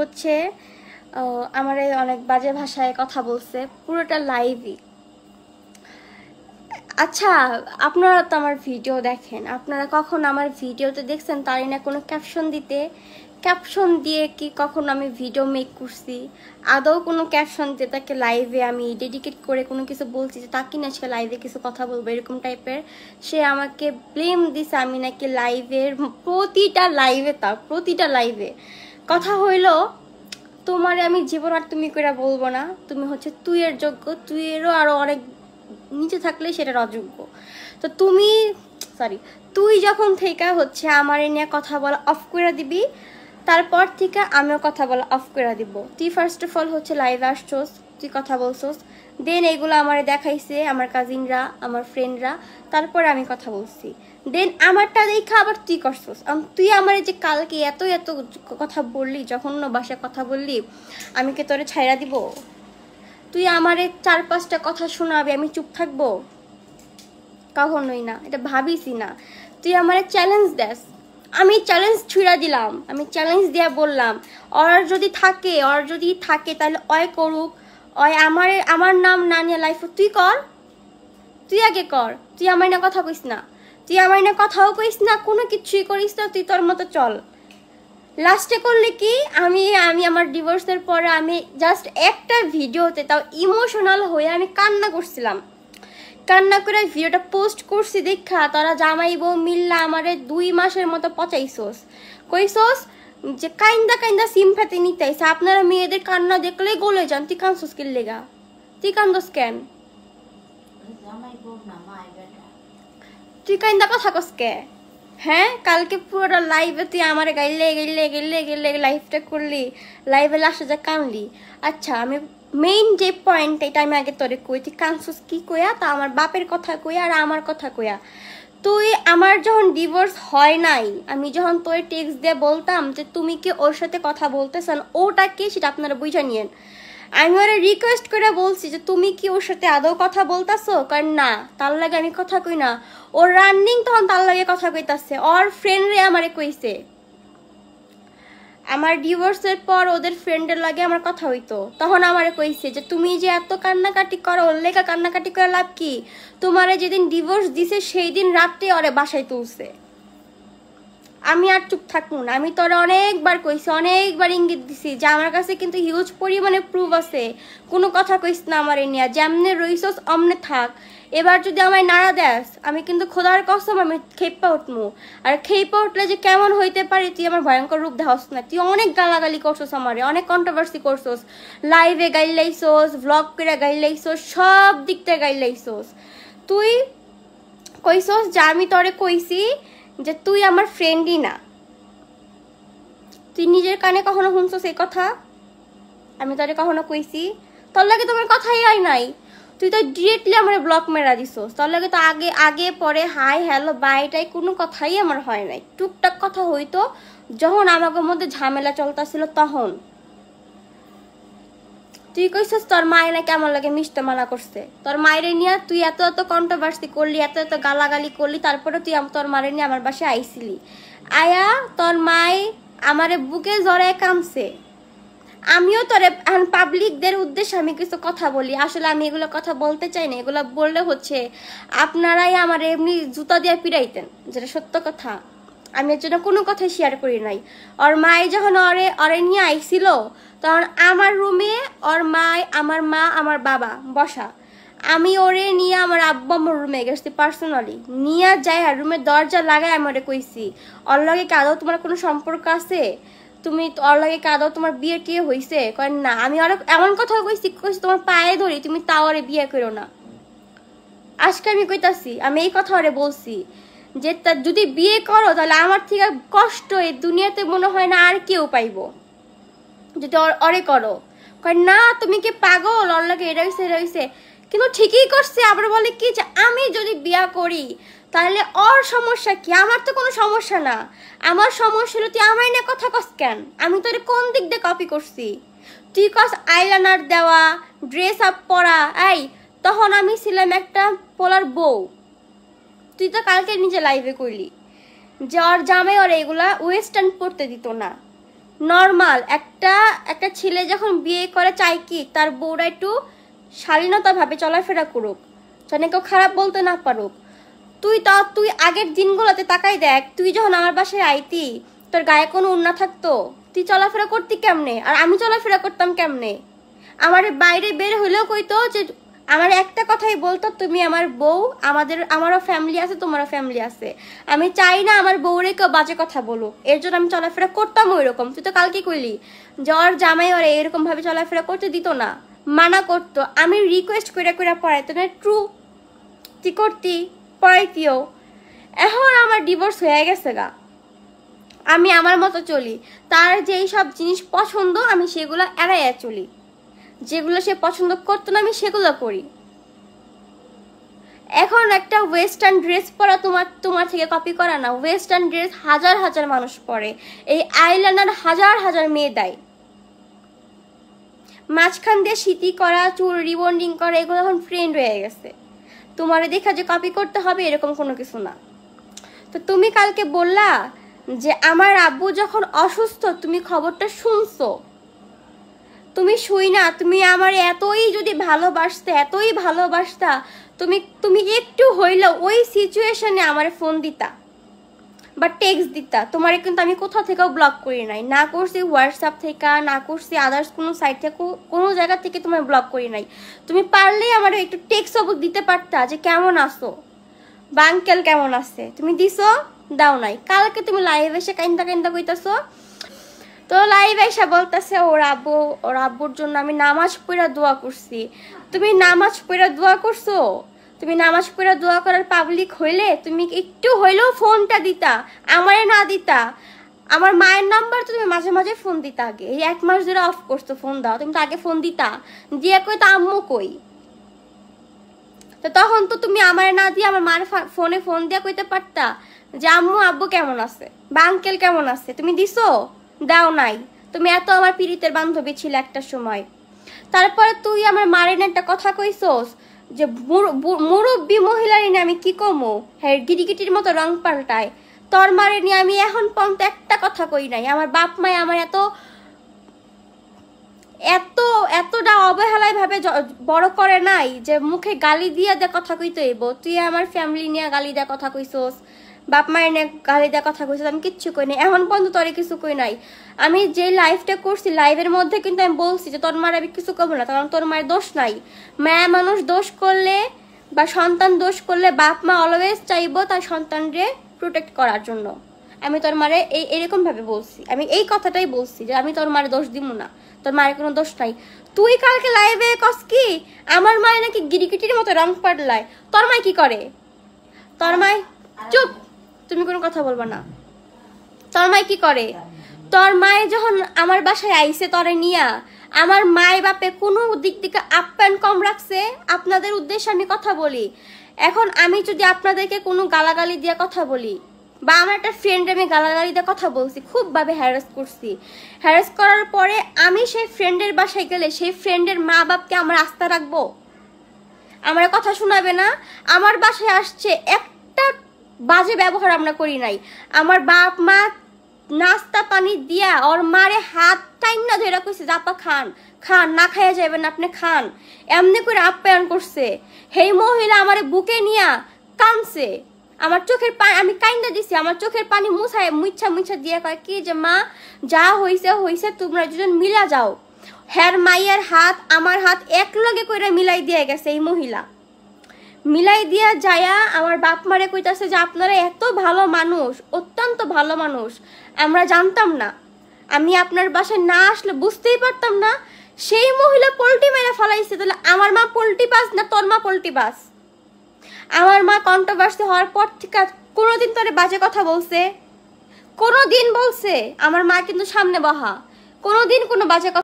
হচ্ছে আমারে অনেক বাজে ভাষায় কথা বলছে পুরোটা লাইভই। আচ্ছা, আপনারা তো আমার ভিডিও দেখেন, আপনারা কখন আমার ভিডিওতে দেখছেন তারই না কোনো ক্যাপশন দিতে? ক্যাপশন দিয়ে কি কখনো আমি ভিডিও মেক করছি? আদৌ কোনো ক্যাপশন দিয়ে তাকে লাইভে আমি ডেডিকেট করে কোনো কিছু বলছি যে তাকে না সে লাইভে কিছু কথা বলবো এরকম টাইপের? সে আমাকে ব্লেম দিছে আমি নাকি লাইভের প্রতিটা লাইভে কথা হইলো তোমারে আমি জীবন আর তুমি করে বলবো না, তুমি হচ্ছে তুই এর যোগ্য, তুই এরও আরো অনেক নিচে থাকলে সেটার অযোগ্য। তো তুমি তুই যখন থেকে হচ্ছে আমার নিয়ে কথা বলা অফ করে দিবি, তারপর থেকে আমিও কথা বলা অফ করে দিব। তুই ফার্স্ট অফ অল হচ্ছে লাইভে আসছোস, তুই কথা বলছোস, দেন এগুলো আমার দেখাইছে আমার কাজিনরা আমার ফ্রেন্ডরা, তারপরে আমি কথা বলছি। দেন আমারটা দেখা আবার তুই করছোস। তুই আমার যে কালকে এত এত কথা বললি, যখন বাসায় কথা বললি, আমি কি তোরে ছাইরা দিব? তুই আমারে 4-5টা কথা শোনাবি, আমি চুপ থাকবো? কখনোই না, এটা ভাবিসই না। তুই আমারে চ্যালেঞ্জ দেস, আমি চ্যালেঞ্জ ছুঁড়া দিলাম, আমি চ্যালেঞ্জ দিয়া বললাম ওর যদি থাকে তাহলে অয় করুক, অয় আমার নাম না নিয়ে লাইফ তুই কর, তুই আগে কর। তুই আমার না কথা কইস না, তুই আমার না কথাও কইস না, কোনো কিছুই করিস না, তুই তোর মতো চল। লাস্টে করলে কি, আমি আমার ডিভোর্সের পরে আমি জাস্ট একটা ভিডিওতে, তাও ইমোশনাল হয়ে আমি কান্না করছিলাম। কান্না করে ভিডিওটা পোস্ট করছি দেখা তারা জামাই বউ মিল্লা আমারে 2 মাসের মতো পচাইছোস, কইছোস যে কাইন্দা কাইন্দা সিম্পাতি নিতেছে, আপনারা মেয়েদের কান্না দেখলে গলে যান, তুই কান্দোস কি লেগা? তুই কান্দোস কেন? তুই কাইন্দা কথা কস কে? হ্যাঁ, কালকে পুরোটা লাইভে তুই আমার গাইলে গেলে গেলে গেলে লাইভটা করলি, লাইভে লাস্টে যা কানলি। আচ্ছা, আমি মেইন যে পয়েন্ট এটা আমি আগে তোরে কই, তুই কানসুস কি কইয়া? তা আমার বাপের কথা কইয়া আর আমার কথা কইয়া। তুই আমার যখন ডিভোর্স হয় নাই, আমি যখন তোর টেক্সট দিয়ে বলতাম যে তুমি কি ওর সাথে কথা বলতেছেন, ওটা কি সেটা আপনারা বুঝে নিয়েন। আমি ওরা রিকোয়েস্ট করে বলছি যে তুমি কি ওর সাথে আদৌ কথা বলতাছো? কারণ না, তার লাগে আমি কথা কই না। ওর রানিং তখন তার লাগে কথা কইতাছে, ওর ফ্রেন্ডরে আমারে কইছে। আমার ডিভোর্সের পর ওদের ফ্রেন্ডের লাগে আমার কথা হইতো, তখন আমারে কইছে যে তুমি যে এত কান্নাকাটি করো, ওর লেখা কান্নাকাটি করে লাভ কি? তোমারে যেদিন ডিভোর্স দিছে সেই দিন রাত্রে ওরে বাসায় তুলছে। আমি আর চুপ থাকবো না, আমি তোরা অনেকবার কইছি, অনেকবার ইঙ্গিত দিছি যে আমার কাছে কিন্তু হিউজ পরিমাণে প্রুফ আছে, কোনো কথা কইস না আমার নিয়ে, যেমনে রইছস অমনে থাক। এবার যদি আমায় নাড়া দেস, আমি কিন্তু খোদার কসম আমি খেপা উঠমু। আর খেপা উঠলে যে কেমন হইতে পারে তুই আমার ভয়ঙ্কর রূপ দেখাস না। তুই অনেক গালাগালি করছস, আমারে অনেক কন্ট্রোভার্সি করছস, লাইভে গাইলাইছস, ভ্লগ করে গাইলাইছস, সব দিক থেকে গাইলাইছস। তুই কইছস যে আমি তোরে কইছি যে তুই আমার ফ্রেন্ডই না। তুই নিজের কানে কখনো শুনছস এই কথা? আমি তোরে কখনো কইছি? তোর লাগে তোমার কথাই হয় নাই, তুই তো ডিরেক্টলি আমার ব্লক মেরা দিছস। তোর লাগে তো আগে আগে পরে হাই হ্যালো বাইটাই কোনো কথাই আমার হয় নাই। টুকটাক কথা হইতো যখন আমাকে মধ্যে ঝামেলা চলতেছিল তখন। তুই কইছস তোর মায়ের নাকি আমার লাগে মিশতে মানা করছে, তোর মায়ের নিয়ে তুই এত এত কন্ট্রোভার্সি করলি, এত এত গালাগালি করলি, তারপরে তুই তোর মায়ের নিয়ে আমার বাসায় আইছিলি। আয়া তোর মায় আমারে বুকে জড়ায় কামছে। আমিও তোরে এখন পাবলিকদের উদ্দেশ্যে আমি কিছু কথা বলি, আসলে আমি এগুলো কথা বলতে চাই না। এগুলো বললে হচ্ছে আপনারাই আমার এমনি জুতা দিয়ে পিড়াইতেন, যেটা সত্য কথা। আমি এর জন্য কোনো কথাই শেয়ার করি নাই। ওর মায়ে যখন অরে নিয়ে আইছিল, তখন আমার রুমে ওর মায়, আমার মা, আমার বাবা বসা। আমি ওরে নিয়ে আমার আব্বা আমার রুমে গেছি পার্সোনালি, নিয়ে যাই আর রুমের দরজা লাগাই আমারে কইছি ওর লগে কি আদৌ তোমার কোনো সম্পর্ক আছে? তুমি ওর লগে কি আদৌ তোমার বিয়ে টিয়ে হয়েছে? কয় না। আমি ওর এমন কথা কইছি তোমার পায়ে ধরি, তুমি তাও ওরে বিয়ে করো না। আজকে আমি কইতাছি, আমি এই কথা ওরে বলছি যে যদি বিয়ে করো তাহলে আমার থেকে কষ্ট এই দুনিয়াতে মনে হয় না আর কেউ পাইবো, যদি অরে করো। কয় না তুমি কি পাগল, ওর লাগে এটা হইছে। কিন্তু ঠিকই করছে। আবার বলে কি যে আমি যদি বিয়া করি তাহলে ওর সমস্যা কি? আমার তো কোনো সমস্যা না। আমার সমস্যা হলো তুই আমায় না কথা কস কেন? আমি তোর কোন দিক দিয়ে কপি করছি? তুই কস আইলাইনার দেওয়া, ড্রেস আপ পরা। এই তখন আমি ছিলাম একটা পোলার বউ। তুই তো কালকে নিজে লাইভে করলি যে ওর জামাই ওর এগুলা ওয়েস্টার্ন পড়তে দিত না। নর্মাল একটা একটা ছেলে যখন বিয়ে করে চাই কি তার বউরা একটু শালীনতাভাবে চলাফেরা করুক, যেন কেউ খারাপ বলতে না পারুক। তুই আগের দিনগুলোতে তাকাই দেখ, তুই যখন আমার বাসায় আইতি তোর গায়ে কোনো ওড়না থাকতো? তুই চলাফেরা করতি কেমনে, আর আমি চলাফেরা করতাম কেমনে? আমার বাইরে বের হইলেও কইতো যে, আমার একটা কথাই বলতো, তুমি আমার বউ, আমারও ফ্যামিলি আছে, তোমারও ফ্যামিলি আছে, আমি চাই না আমার বউরে কেউ বাজে কথা বলুক, এর জন্য আমি চলাফেরা করতাম ওই রকম। তুই তো কালকে কইলি যে ওর জামাই ওরে এরকম ভাবে চলাফেরা করতে দিত না, মানা করতো, আমি রিকোয়েস্ট করে করে পড়াইতো না, ট্রু তুই করতি, পড়াইতিও। এখন আমার ডিভোর্স হয়ে গেছে গা, আমি আমার মতো চলি, তার যেই সব জিনিস পছন্দ আমি সেগুলো এড়াইয়া চলি, যেগুলো সে পছন্দ করতো না আমি সেগুলো করি। এখন একটা ওয়েস্টার্ন ড্রেস পরা তোমার থেকে কপি করা না, ওয়েস্টার্ন ড্রেস হাজার হাজার মানুষ পরে, এই আইলাইনার হাজার হাজার মেয়ে দেয়, মাঝখান দিয়ে সিটি করা, চুল রিবন্ডিং করা, এগুলো এখন ট্রেন্ড হয়ে গেছে। তোমারে দেখা যে কপি করতে হবে এরকম কোনো কিছু না। তো তুমি কালকে বললা যে আমার আব্বু যখন অসুস্থ তুমি খবরটা শুনছো, তুমি শুই না, তুমি আমার এতই যদি ভালোবাসতা তুমি একটু হইলো ওই সিচুয়েশনে আমার ফোন দিতা বা টেক্সট দিতা। তোমারে কিন্তু আমি কোথাও থেকেও ব্লক করি নাই, না করছি হোয়াটসঅ্যাপ থেকে, না করছি আদার্স কোনো সাইট থেকে, কোনো জায়গা থেকে তোমার ব্লক করি নাই। তুমি পারলেই আমার একটু টেক্সট দিতে পারতা যে কেমন আছো বা আঙ্কেল কেমন আছে, তুমি দিছো? দাও নাই। কালকে তুমি লাইভ এসে কাইন্দা কইতাছো, তো লাইভ এসে বলতেছে ওর আব্বুর জন্য আমি নামাজ পড়া দোয়া করছি। তুমি নামাজ পড়া দোয়া করছো? তুমি নামাজ পড়া দোয়া করার পাবলিক হইলে তুমি একটু হইলেও ফোনটা দিতা, আমারে না দিতা। আমার মায়ের নাম্বার তো তুমি মাঝে মাঝে ফোন দিতা, আগে এই 1 মাস ধরে অফ করছো ফোন দাও, তুমি তো আগে ফোন দিতা, দিয়ে কই তো আম্মু কই, তো তখন তো তুমি আমার না দিয়ে আমার মার ফোন দিয়ে কইতে পারতা যে আম্মু আব্বু কেমন আছে বা আঙ্কেল কেমন আছে। তুমি দিছো? দাও নাই। তুমি এত আমার পীড়িতের বান্ধবী ছিল একটা সময়। তারপরে তুই আমার মারের একটা কথা কইছস যে মুরব্বী মহিলার নিয়ে আমি কি কমো, হ্যাঁ গিটিগিটির মতো রং পাল্টায়। তোর মারে নিয়ে আমি এখন পর্যন্ত একটা কথা কই নাই। আমার বাপ মায় আমার এতটা অবহেলায় ভাবে বড় করে নাই যে মুখে গালি দিয়ে দে কথা কইতে হইব। তুই আমার ফ্যামিলি নিয়ে গালি দেয়া কথা কইছস, বাপ মায়ের নিয়ে গালি দেওয়া কথা কইছিস, আমি কিচ্ছু কই নাই, এখন পর্যন্ত তোরে কিছু কই নাই। আমি যে লাইভটা করছি লাইভের মধ্যে কিন্তু আমি বলছি যে তোর মার আমি কিছু করবো না, কারণ তোর মায়ের দোষ নাই। মায়া মানুষ দোষ করলে বা সন্তান দোষ করলে বাপ মা অলওয়েজ চাইবো তার সন্তানকে প্রোটেক্ট করার জন্য। আমি তোর মারে এরকম ভাবে বলছি, আমি এই কথাটাই বলছি যে আমি তোর মারে দোষ দিব না, তোর মায়ের কোনো দোষ নাই। তুই কালকে লাইভে কস কি আমার মায়ে নাকি গিরিগিটির মতো রং পাল্টায়। তোর মায় কি করে? তোর মায় চুপ, তুমি কোনো কথা বলবা না। তোর মায় কি করে? তোর মায়ে যখন আমার বাসায় আইছে তরে নিয়া, আমার মায় বাপে কোনো দিক থেকে আপ্যায়ন কম রাখছে? আপনাদের উদ্দেশ্যে আমি কথা বলি। এখন আমি যদি আপনাদেরকে কোনো গালাগালি দিয়ে কথা বলি বা আমার একটা ফ্রেন্ড আমি গালাগালি দিয়ে কথা বলছি, খুব ভাবে হ্যারাস করছি, হ্যারাস করার পরে আমি সেই ফ্রেন্ডের বাসায় গেলে সেই ফ্রেন্ডের মা বাপকে আমার আস্থা রাখবো? আমার কথা শোনাবে না? আমার বাসায় আসছে, একটা বাজে ব্যবহার আমরা করি নাই। আমার বাপ মা নাস্তা পানি দিয়া ওর মারে হাত টাইম না ধরে কইছে জাপা খান খান, না খাইয়া যাবেন আপনি খান, এমনি করে আপ্যায়ন করছে। সেই মহিলা আমার বুকে নিয়া কানছে, আমার চোখের পানি আমি কাইন্দা দিছি, আমার চোখের পানি মুছা দিয়ে কয় কি যে মা যা হইছে তোমরা দুজন মিলা যাও। হ্যার মাইয়ের হাত আমার হাত এক লগে করে মিলাই দিয়ে গেছে এই মহিলা, মিলাই দিয়া যায়া আমার বাপ মারে কইতাছে যে আপনারা এত ভালো মানুষ, অত্যন্ত ভালো মানুষ, আমরা জানতাম না, আমি আপনার বাসায় না আসলে বুঝতেই পারতাম না। সেই মহিলা পোল্টি মেরে ফলাইছে। তাহলে আমার মা পোল্টি বাস না তোর মা পোল্টি বাস? আমার মা কন্ট্রোভার্সি হওয়ার পর থেকে কোনোদিন তোরে বাজে কথা বলছে? কোনোদিন বলছে? আমার মা কিন্তু সামনে বহা, কোনোদিন কোনো বাজে কথা